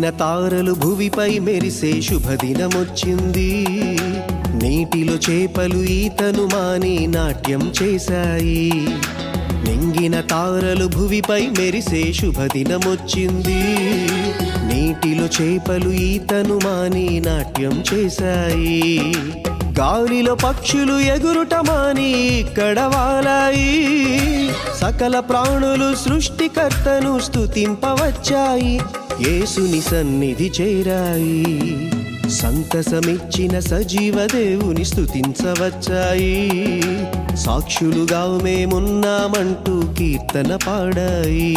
నింగిన తారలు భువిపై మెరిసే శుభదినమొచ్చింది. నీటిలో చేపలు ఈతను మాని నాట్యం చేశాయి. నింగిన తారలు భువిపై మెరిసే శుభదినమొచ్చింది. నీటిలో చేపలు ఈతను మాని నాట్యం చేశాయి. గాలిలో పక్షులు ఎగురుట మాని ఇక్కడ వాలాయి. సకల ప్రాణులు సృష్టికర్తను స్తుతింపవచ్చాయి. యేసుని సన్నిధి చేరాయి. సంతసమిచ్చిన సజీవ దేవుని స్తుతించవచ్చాయి. సాక్షులుగా మేమున్నామంటూ కీర్తన పాడాయి.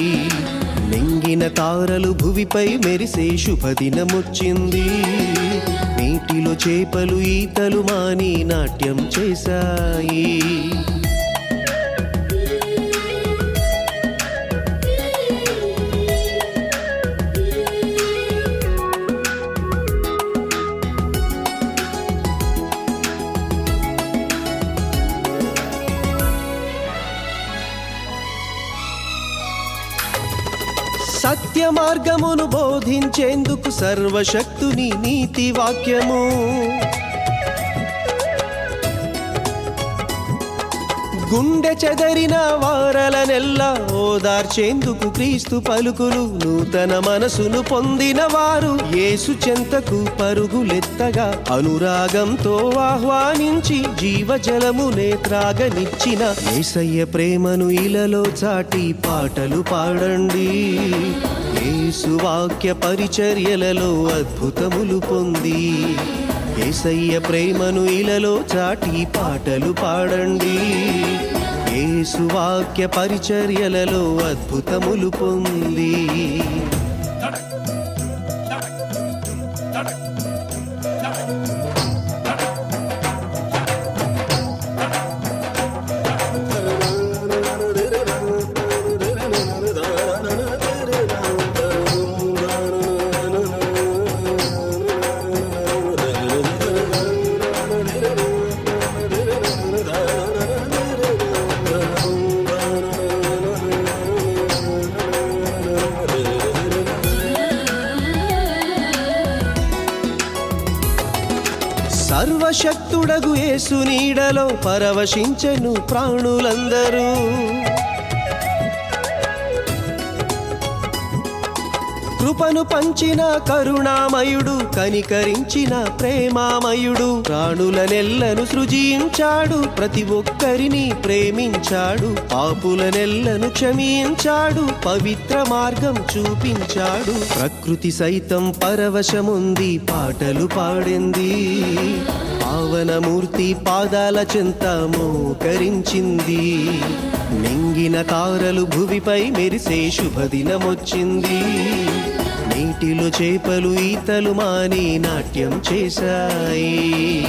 నింగిన తారలు భువిపై మెరిసే శుభదినమొచ్చింది. నీటిలో చేపలు ఈతలు మాని నాట్యం చేశాయి. సత్య మార్గమును బోధించేందుకు సర్వశక్తుని నీతి వాక్యము. గుండె చెదరిన వారలనెల్లా ఓదార్చేందుకు క్రీస్తు పలుకులు. నూతన మనసును పొందిన వారు యేసు చెంతకు పరుగులెత్తగా అనురాగంతో ఆహ్వానించి జీవజలమునే త్రాగనిచ్చిన యేసయ్య ప్రేమను ఇలలో చాటి పాటలు పాడండి. యేసు వాక్య పరిచర్యలలో అద్భుతములు పొంది యేసయ్య ప్రేమను ఇలలో చాటి పాటలు పాడండి. యేసు వాక్య పరిచర్యలలో అద్భుతములు పొంది. సర్వశక్తుడగు యేసు నీడలో పరవశించెను ప్రాణులందరూ. కృపను పంచిన కరుణామయుడు, కనికరించిన ప్రేమామయుడు. ప్రాణులనెల్లను సృజించాడు, ప్రతి ఒక్కరిని ప్రేమించాడు. పాపులనెల్లను క్షమించాడు, పవిత్ర మార్గం చూపించాడు. ప్రకృతి సైతం పరవశముంది, పాటలు పాడింది. పావనమూర్తి పాదాల చెంత మోకరించింది. నింగిన తారలు భువిపై మెరిసే శుభదినమొచ్చింది. నీటిలో చేపలు ఈతలు మాని నాట్యం చేశాయి.